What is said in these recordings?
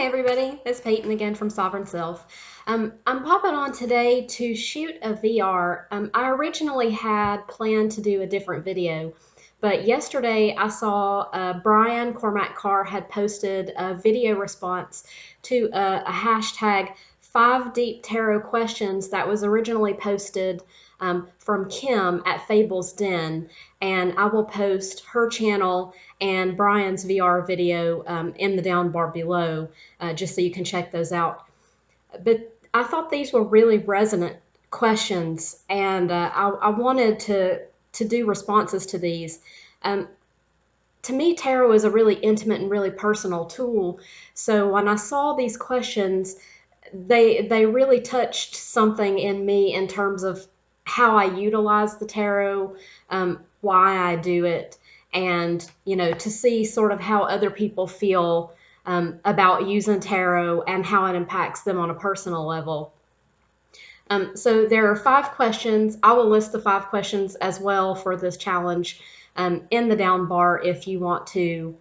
Hi everybody, it's Peyton again from Sovereign Self. I'm popping on today to shoot a VR. I originally had planned to do a different video, but yesterday I saw Brian Cormac Carr had posted a video response to a hashtag 5 Deep Tarot questions that was originally posted from Kim at Fables Den, and I will post her channel and Brian's VR video in the down bar below, just so you can check those out. But I thought these were really resonant questions, and I wanted to do responses to these. To me, tarot is a really intimate and really personal tool. So when I saw these questions, they really touched something in me in terms of how I utilize the tarot, why I do it, and to see sort of how other people feel about using tarot and how it impacts them on a personal level. So there are 5 questions. I will list the 5 questions as well for this challenge in the down bar if you want to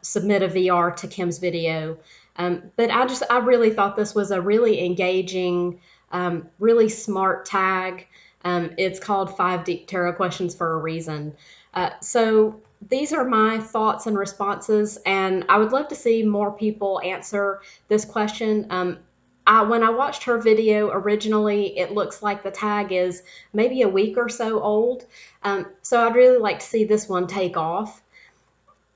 submit a VR to Kim's video. But I really thought this was a really engaging, really smart tag. It's called 5 Deep Tarot Questions for a reason. So these are my thoughts and responses, and I would love to see more people answer this question. When I watched her video originally, it looks like the tag is maybe a week or so old. So I'd really like to see this one take off.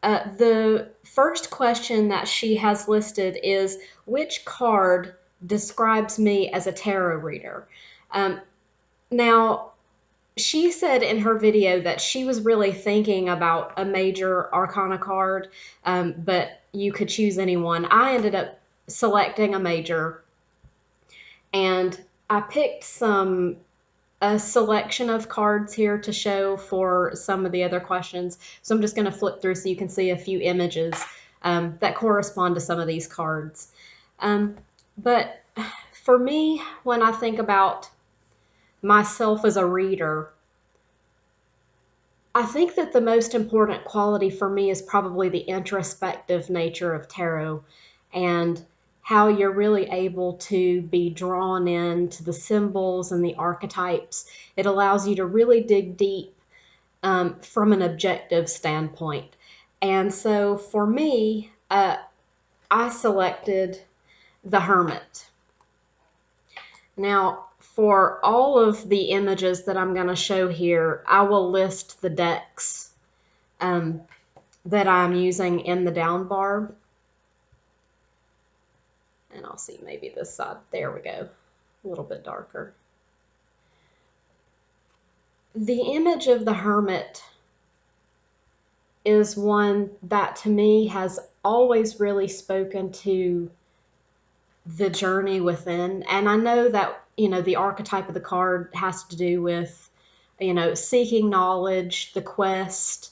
The first question that she has listed is, which card describes me as a tarot reader? Now, she said in her video that she was really thinking about a major Arcana card, but you could choose anyone. I ended up selecting a major, and I picked a selection of cards here to show for some of the other questions. So I'm just going to flip through so you can see a few images that correspond to some of these cards. But for me, when I think about myself as a reader, I think that the most important quality for me is probably the introspective nature of tarot, and how you're really able to be drawn into the symbols and the archetypes. It allows you to really dig deep from an objective standpoint. And so for me, I selected the Hermit. Now, for all of the images that I'm going to show here, I will list the decks that I'm using in the down bar. And I'll see maybe this side. There we go. A little bit darker. The image of the Hermit is one that to me has always really spoken to the journey within. And I know that, the archetype of the card has to do with, seeking knowledge, the quest.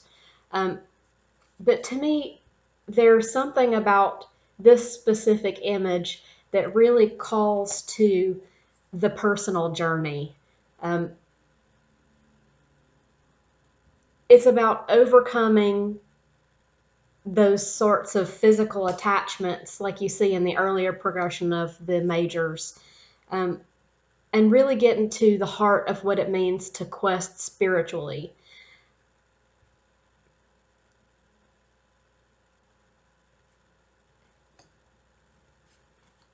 But to me, there's something about this specific image that really calls to the personal journey. It's about overcoming those sorts of physical attachments like you see in the earlier progression of the majors, and really getting to the heart of what it means to quest spiritually.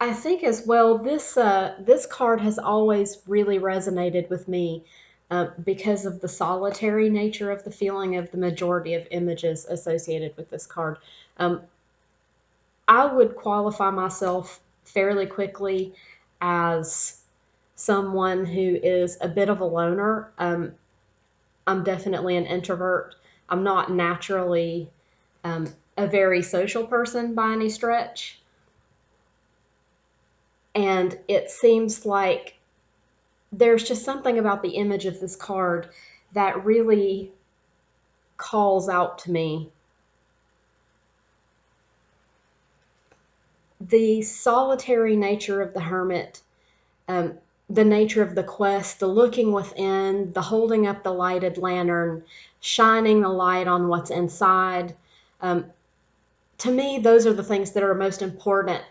I think as well, this card has always really resonated with me because of the solitary nature of the feeling of the majority of images associated with this card. I would qualify myself fairly quickly as someone who is a bit of a loner. I'm definitely an introvert. I'm not naturally a very social person by any stretch. And it seems like there's just something about the image of this card that really calls out to me. The solitary nature of the Hermit, the nature of the quest, the looking within, the holding up the lighted lantern, shining the light on what's inside. To me, those are the things that are most important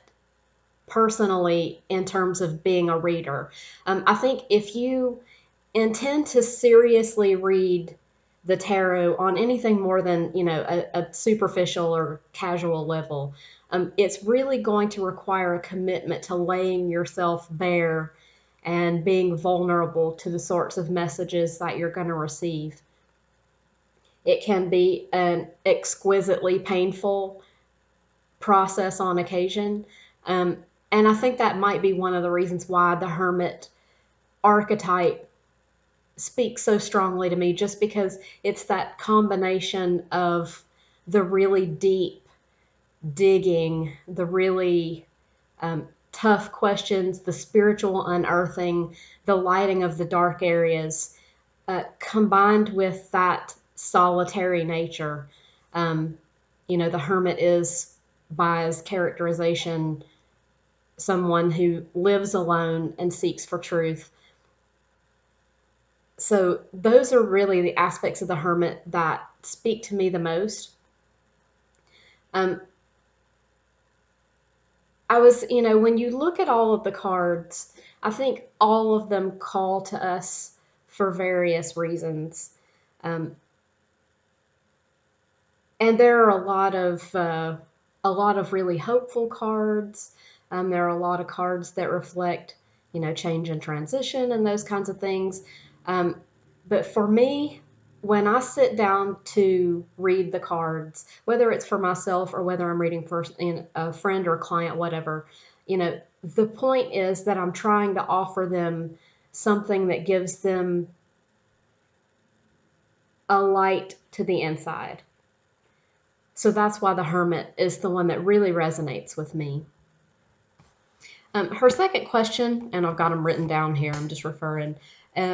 personally in terms of being a reader. I think if you intend to seriously read the tarot on anything more than a superficial or casual level, it's really going to require a commitment to laying yourself bare and being vulnerable to the sorts of messages that you're going to receive. It can be an exquisitely painful process on occasion. And I think that might be one of the reasons why the hermit archetype speaks so strongly to me, just because it's that combination of the really deep digging, the really tough questions, the spiritual unearthing, the lighting of the dark areas, combined with that solitary nature. The hermit is, by his characterization, someone who lives alone and seeks for truth. So those are really the aspects of the hermit that speak to me the most. When you look at all of the cards, I think all of them call to us for various reasons. Um, and there are a lot of really hopeful cards. There are a lot of cards that reflect, change and transition and those kinds of things. But for me, when I sit down to read the cards, whether it's for myself or whether I'm reading for a friend or a client, whatever, the point is that I'm trying to offer them something that gives them a light to the inside. So that's why the hermit is the one that really resonates with me. Her second question, and I've got them written down here, I'm just referring.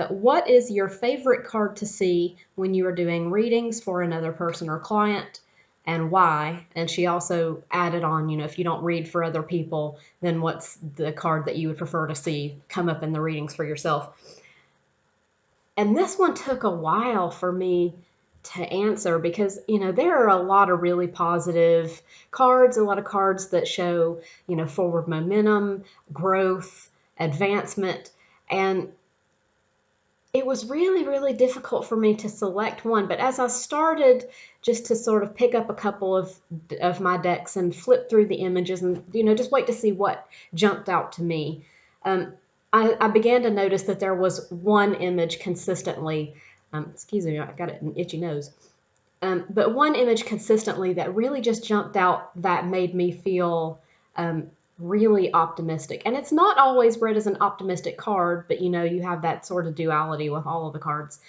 What is your favorite card to see when you are doing readings for another person or client, and why? And she also added on, if you don't read for other people, then what's the card that you would prefer to see come up in the readings for yourself? And this one took a while for me to answer because, there are a lot of really positive cards, a lot of cards that show, forward momentum, growth, advancement. And it was really, really difficult for me to select one. But as I started just to sort of pick up a couple of my decks and flip through the images and, just wait to see what jumped out to me, I began to notice that there was one image consistently, excuse me, I got an itchy nose, but one image consistently that really just jumped out that made me feel really optimistic. And it's not always read as an optimistic card, but you have that sort of duality with all of the cards.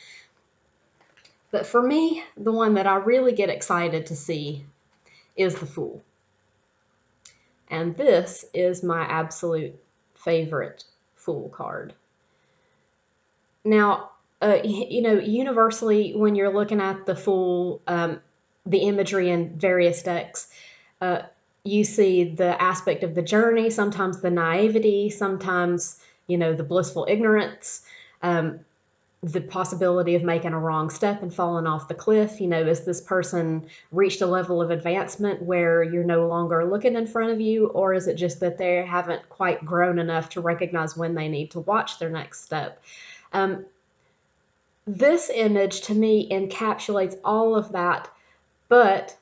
But for me, the one that I really get excited to see is the Fool. And this is my absolute favorite Fool card. Now, universally, when you're looking at the Fool, the imagery in various decks, you see the aspect of the journey, sometimes the naivety, sometimes, the blissful ignorance, the possibility of making a wrong step and falling off the cliff. Is this person reached a level of advancement where you're no longer looking in front of you, or is it just that they haven't quite grown enough to recognize when they need to watch their next step? This image to me encapsulates all of that, but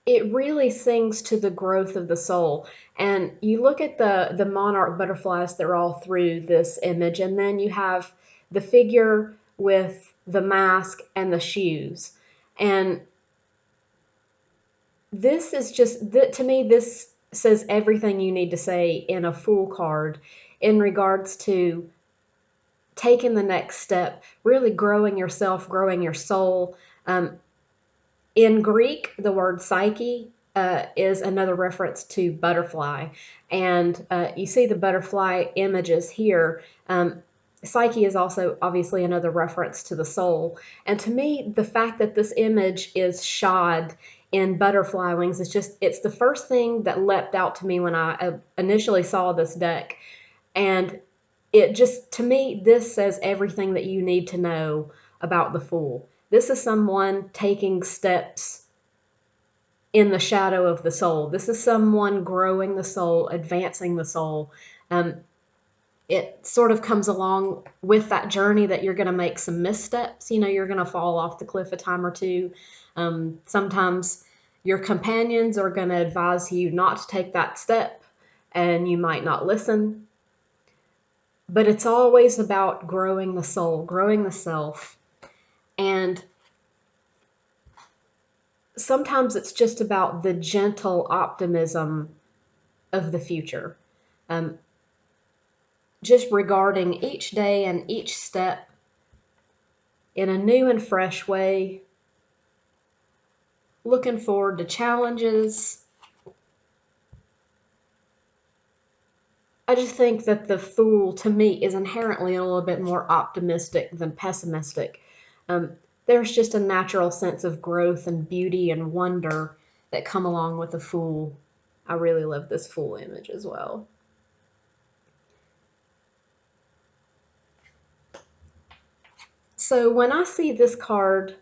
it really sings to the growth of the soul. And you look at the monarch butterflies that are all through this image, and then you have the figure with the mask and the shoes. And this is just, to me, this says everything you need to say in a Fool card in regards to taking the next step, really growing yourself, growing your soul. In Greek, the word psyche is another reference to butterfly. And you see the butterfly images here. Psyche is also obviously another reference to the soul. And to me, the fact that this image is shod in butterfly wings it's the first thing that leapt out to me when I initially saw this deck. And it just, to me, this says everything that you need to know about the Fool. This is someone taking steps in the shadow of the soul. This is someone growing the soul, advancing the soul. It sort of comes along with that journey that you're going to make some missteps. You're going to fall off the cliff a time or two. Sometimes your companions are going to advise you not to take that step, and you might not listen. But it's always about growing the soul, growing the self. And sometimes it's just about the gentle optimism of the future. Just regarding each day and each step in a new and fresh way, looking forward to challenges. I just think that the Fool, to me, is inherently a little bit more optimistic than pessimistic. There's just a natural sense of growth and beauty and wonder that come along with the Fool. I really love this Fool image as well. So when I see this card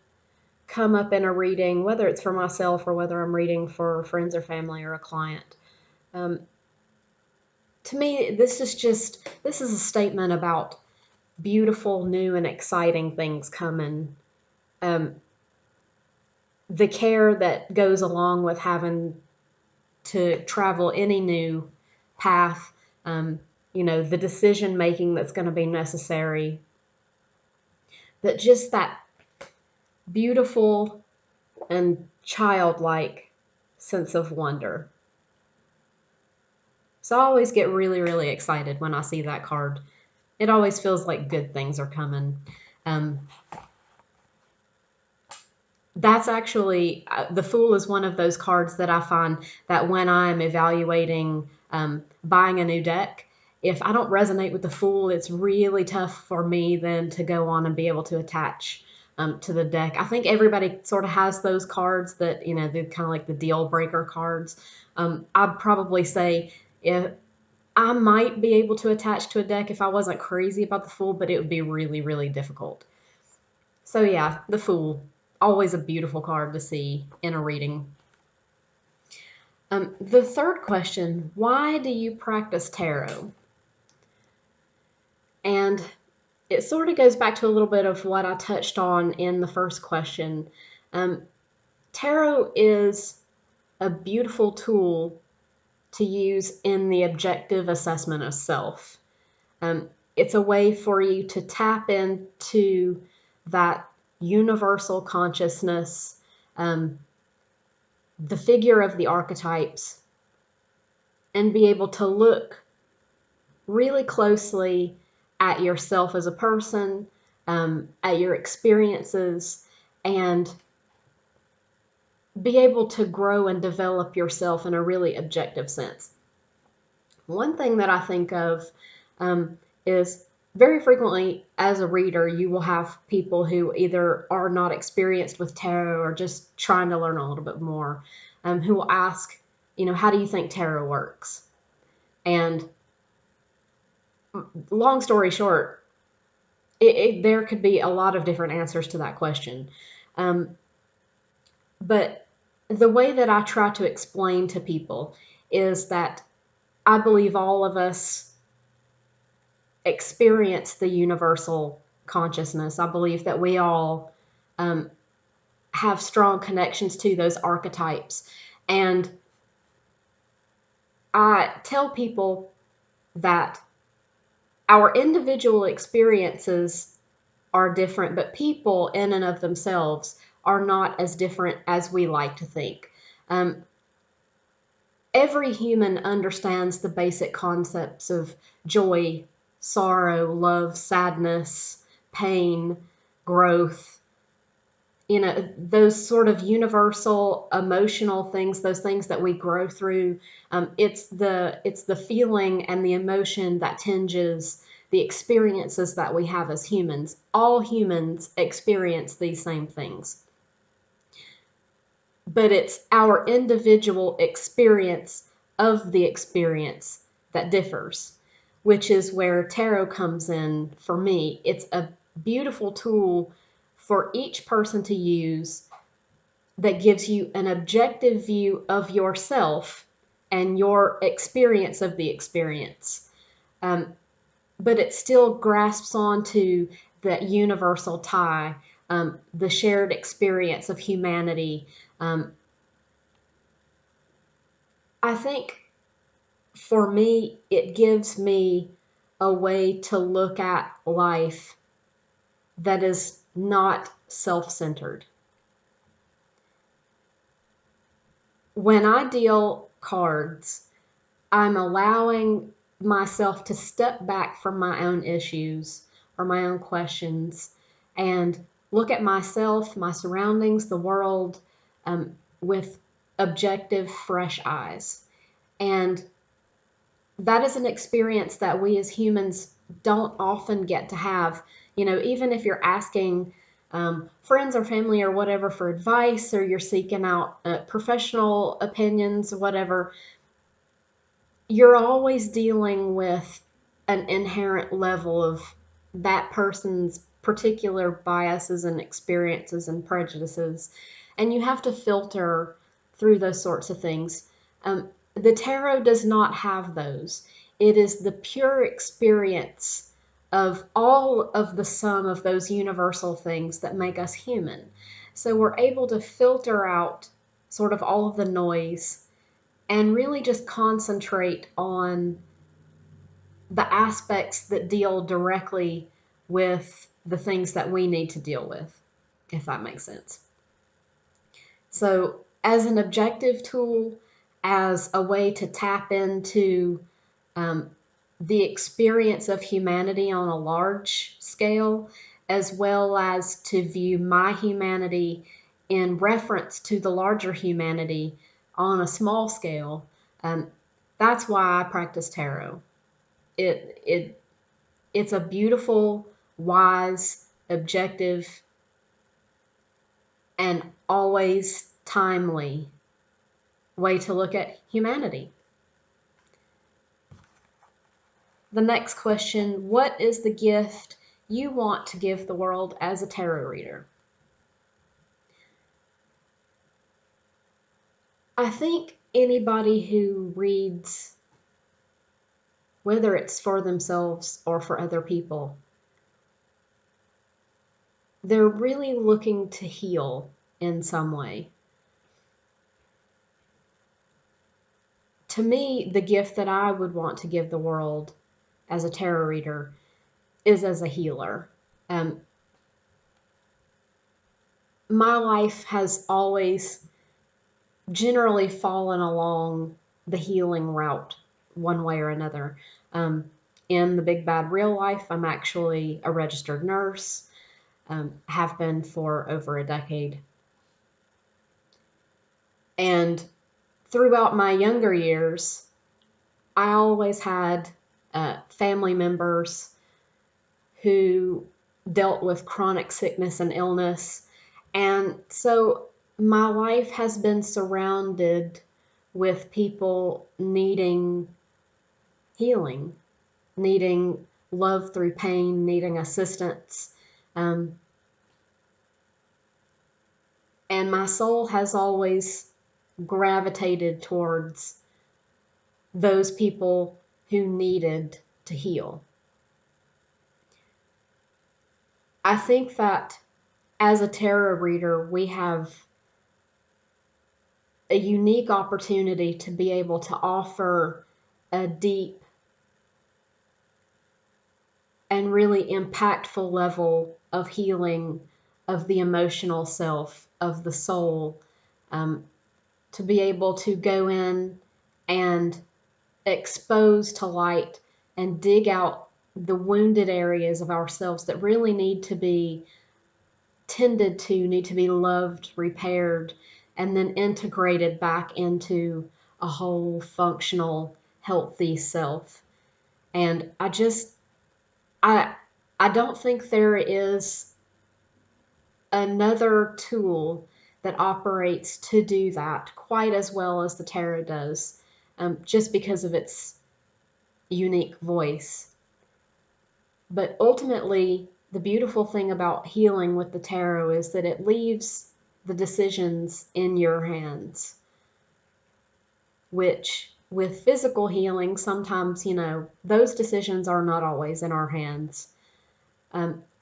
come up in a reading, whether it's for myself or whether I'm reading for friends or family or a client, to me, this is a statement about beautiful, new, and exciting things coming. The care that goes along with having to travel any new path, the decision making that's going to be necessary, that beautiful and childlike sense of wonder. So I always get really, really excited when I see that card. It always feels like good things are coming. That's actually, the Fool is one of those cards that I find that when I'm evaluating buying a new deck, if I don't resonate with the Fool, it's really tough for me then to go on and be able to attach to the deck. I think everybody sort of has those cards that, they're kind of like the deal breaker cards. I'd probably say if I might be able to attach to a deck if I wasn't crazy about the Fool, but it would be really, really difficult. So yeah, the Fool, always a beautiful card to see in a reading. The third question, why do you practice tarot? And it sort of goes back to a little bit of what I touched on in the first question. Tarot is a beautiful tool to use in the objective assessment of self. It's a way for you to tap into that universal consciousness, the figure of the archetypes, and be able to look really closely at yourself as a person, at your experiences, and be able to grow and develop yourself in a really objective sense. One thing that I think of is very frequently as a reader, you will have people who either are not experienced with tarot or just trying to learn a little bit more, who will ask, how do you think tarot works? And long story short, there could be a lot of different answers to that question. But the way that I try to explain to people is that I believe all of us experience the universal consciousness. I believe that we all have strong connections to those archetypes. And I tell people that our individual experiences are different, but people in and of themselves are not as different as we like to think. Every human understands the basic concepts of joy, sorrow, love, sadness, pain, growth, those sort of universal emotional things, those things that we grow through. It's the feeling and the emotion that tinges the experiences that we have as humans. All humans experience these same things. But it's our individual experience of the experience that differs, which is where tarot comes in for me. It's a beautiful tool for each person to use that gives you an objective view of yourself and your experience of the experience. But it still grasps onto that universal tie, the shared experience of humanity. I think for me, it gives me a way to look at life that is not self-centered. When I deal cards, I'm allowing myself to step back from my own issues or my own questions and look at myself, my surroundings, the world, with objective, fresh eyes. And that is an experience that we as humans don't often get to have. You know, even if you're asking friends or family or whatever for advice, or you're seeking out professional opinions, whatever, you're always dealing with an inherent level of that person's particular biases and experiences and prejudices, and you have to filter through those sorts of things. The tarot does not have those. It is the pure experience of all of the sum of those universal things that make us human. So we're able to filter out sort of all of the noise and really just concentrate on the aspects that deal directly with the things that we need to deal with, if that makes sense. So, as an objective tool, as a way to tap into the experience of humanity on a large scale, as well as to view my humanity in reference to the larger humanity on a small scale, that's why I practice tarot. It's a beautiful, wise, objective, and always timely way to look at humanity. The next question, what is the gift you want to give the world as a tarot reader? I think anybody who reads, whether it's for themselves or for other people, they're really looking to heal in some way. To me, the gift that I would want to give the world as a tarot reader is as a healer. My life has always generally fallen along the healing route one way or another. In the big bad real life, I'm actually a registered nurse, have been for over a decade. And throughout my younger years, I always had family members who dealt with chronic sickness and illness. And so my life has been surrounded with people needing healing, needing love through pain, needing assistance. And my soul has always gravitated towards those people who needed to heal. I think that as a tarot reader, we have a unique opportunity to be able to offer a deep and really impactful level of healing of the emotional self, of the soul, to be able to go in and expose to light and dig out the wounded areas of ourselves that really need to be tended to, need to be loved, repaired, and then integrated back into a whole, functional, healthy self. And I don't think there is another tool that operates to do that quite as well as the tarot does, just because of its unique voice. But ultimately, the beautiful thing about healing with the tarot is that it leaves the decisions in your hands, which with physical healing, sometimes, those decisions are not always in our hands.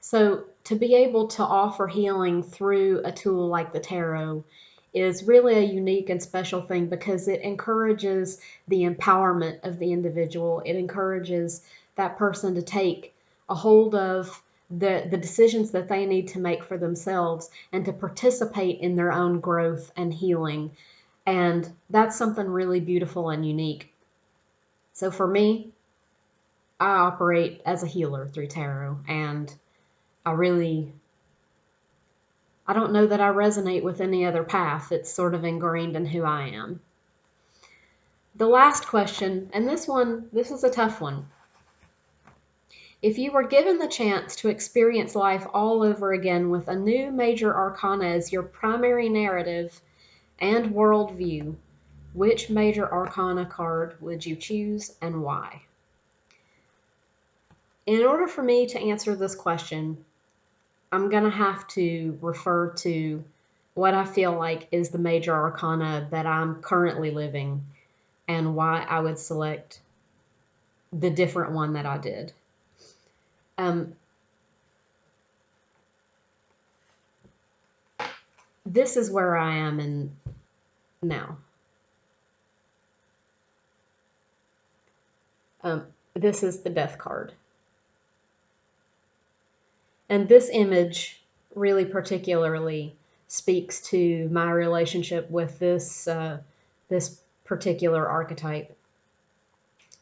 So to be able to offer healing through a tool like the tarot is really a unique and special thing because it encourages the empowerment of the individual. It encourages that person to take a hold of the decisions that they need to make for themselves and to participate in their own growth and healing. And that's something really beautiful and unique. So for me, I operate as a healer through tarot, and I don't know that I resonate with any other path. It's sort of ingrained in who I am. The last question, and this is a tough one. If you were given the chance to experience life all over again with a new major arcana as your primary narrative and worldview, which major arcana card would you choose and why? In order for me to answer this question, I'm going to have to refer to what I feel like is the major arcana that I'm currently living and why I would select the different one that I did. This is where I am in now. This is the Death card. And this image really particularly speaks to my relationship with this particular archetype.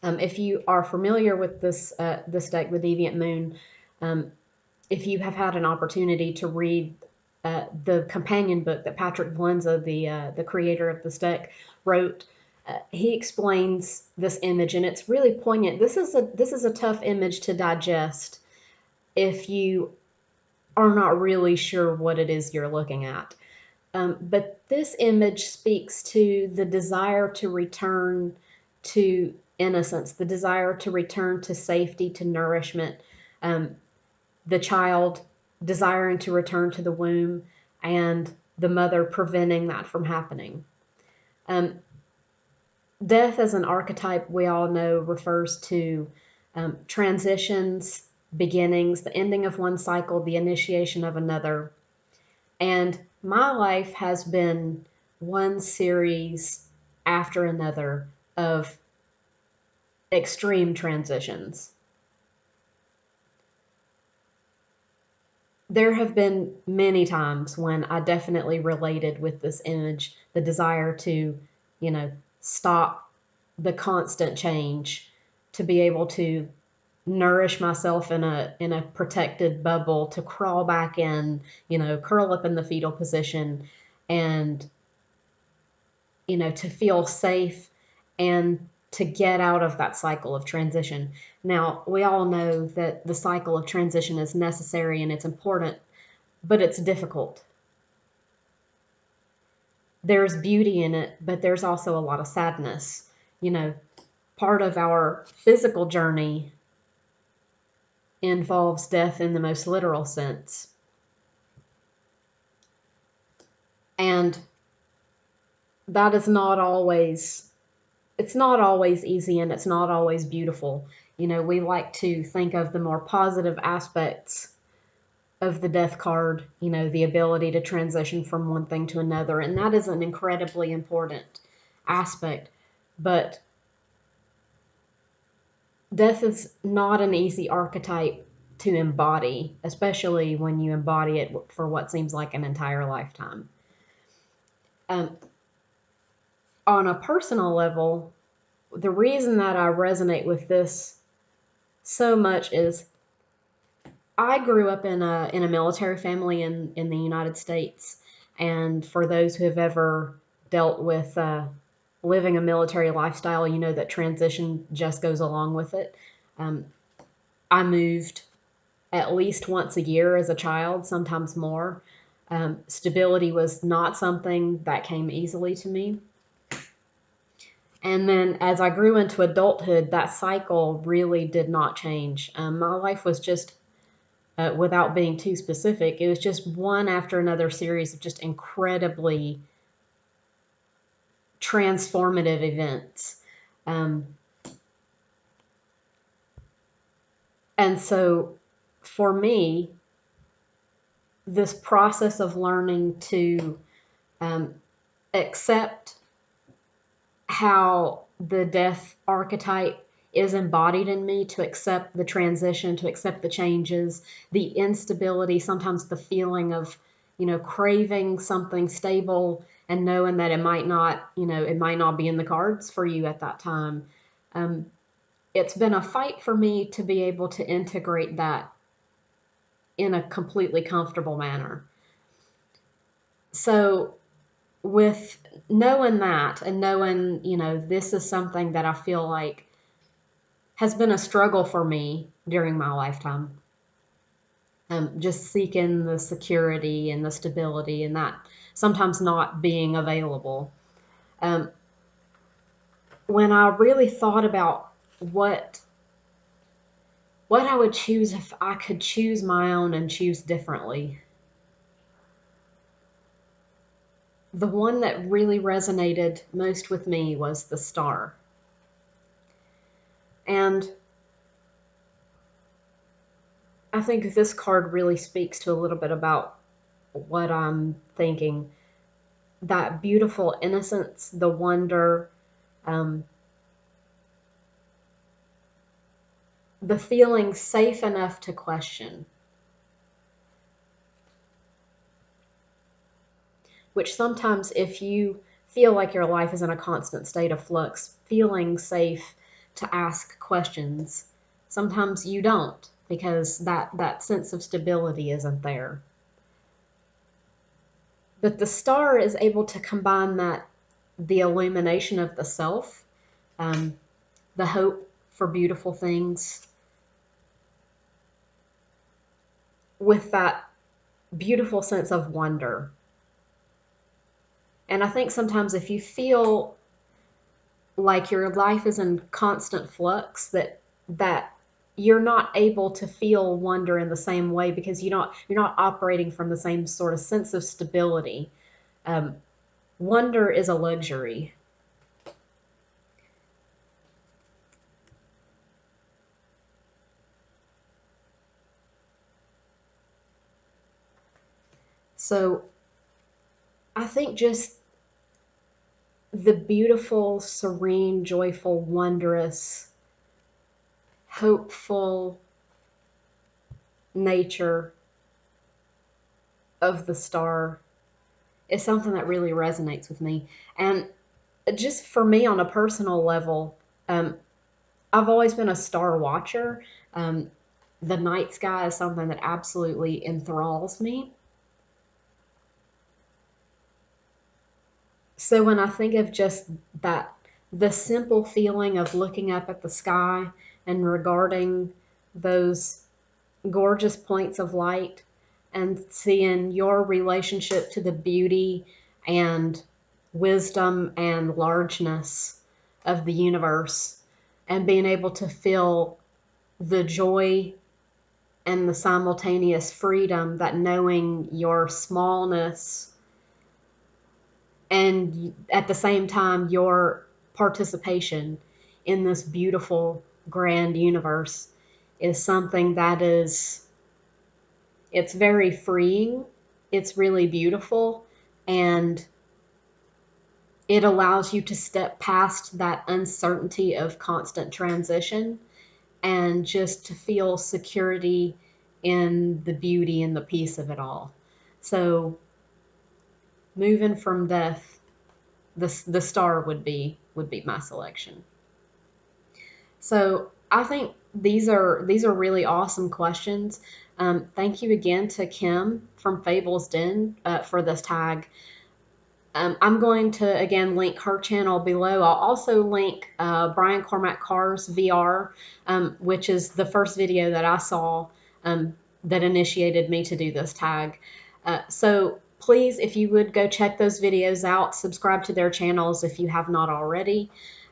If you are familiar with this deck, the Deviant Moon, if you have had an opportunity to read the companion book that Patrick Valenza, the creator of this deck, wrote, he explains this image, and it's really poignant. This is a tough image to digest if you are not really sure what it is you're looking at. But this image speaks to the desire to return to innocence, the desire to return to safety, to nourishment, the child desiring to return to the womb, and the mother preventing that from happening. Death as an archetype, we all know, refers to transitions, beginnings, the ending of one cycle, the initiation of another. And my life has been one series after another of extreme transitions. There have been many times when I definitely related with this image, the desire to, stop the constant change, to be able to nourish myself in a protected bubble, to crawl back in, curl up in the fetal position, and to feel safe and to get out of that cycle of transition. Now, we all know that the cycle of transition is necessary and it's important, but it's difficult. There's beauty in it, but there's also a lot of sadness. Part of our physical journey involves death in the most literal sense. And that is not always, it's not always easy, and it's not always beautiful. We like to think of the more positive aspects of the Death card, the ability to transition from one thing to another, and that is an incredibly important aspect. But death is not an easy archetype to embody, especially when you embody it for what seems like an entire lifetime. On a personal level, the reason that I resonate with this so much is I grew up in a military family in the United States, and for those who have ever dealt with living a military lifestyle, you know that transition just goes along with it. I moved at least once a year as a child, sometimes more. Stability was not something that came easily to me. And then as I grew into adulthood, that cycle really did not change. My life was just without being too specific. It was just one after another series of just incredibly transformative events. And so for me, this process of learning to accept how the death archetype is embodied in me, to accept the transition, to accept the changes, the instability, sometimes the feeling of, craving something stable and knowing that it might not, it might not be in the cards for you at that time. It's been a fight for me to be able to integrate that in a completely comfortable manner. So with knowing that and knowing, this is something that I feel like has been a struggle for me during my lifetime. Just seeking the security and the stability and that sometimes not being available. When I really thought about what I would choose if I could choose my own and choose differently, the one that really resonated most with me was the star. And I think this card really speaks to a little bit about what I'm thinking. That beautiful innocence, the wonder, the feeling safe enough to question, which sometimes if you feel like your life is in a constant state of flux, feeling safe to ask questions, sometimes you don't, because that sense of stability isn't there. But the star is able to combine the illumination of the self, the hope for beautiful things, with that beautiful sense of wonder. And I think sometimes if you feel like your life is in constant flux, that you're not able to feel wonder in the same way because you're not operating from the same sort of sense of stability. Wonder is a luxury. So I think just the beautiful, serene, joyful, wondrous, hopeful nature of the star is something that really resonates with me. And just for me on a personal level, I've always been a star watcher. The night sky is something that absolutely enthralls me. So when I think of just that, the simple feeling of looking up at the sky and regarding those gorgeous points of light and seeing your relationship to the beauty and wisdom and largeness of the universe, and being able to feel the joy and the simultaneous freedom that knowing your smallness and at the same time your participation in this beautiful grand universe is something that it's very freeing, it's really beautiful, and it allows you to step past that uncertainty of constant transition and just to feel security in the beauty and the peace of it all. So moving from death, the star would be my selection. So I think these are really awesome questions. Thank you again to Kim from Fables Den for this tag. I'm going to again link her channel below. I'll also link Brian Cormac Carr's VR, which is the first video that I saw that initiated me to do this tag. So please, if you would go check those videos out, subscribe to their channels if you have not already.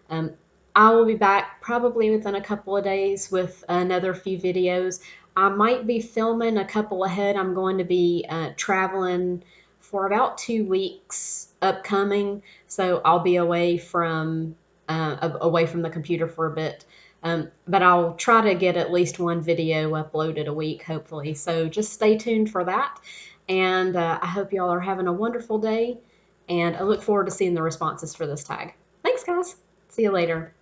I will be back probably within a couple of days with another few videos. I might be filming a couple ahead. I'm going to be traveling for about 2 weeks upcoming, so I'll be away from the computer for a bit. But I'll try to get at least one video uploaded a week, hopefully. So just stay tuned for that. And I hope y'all are having a wonderful day. And I look forward to seeing the responses for this tag. Thanks, guys. See you later.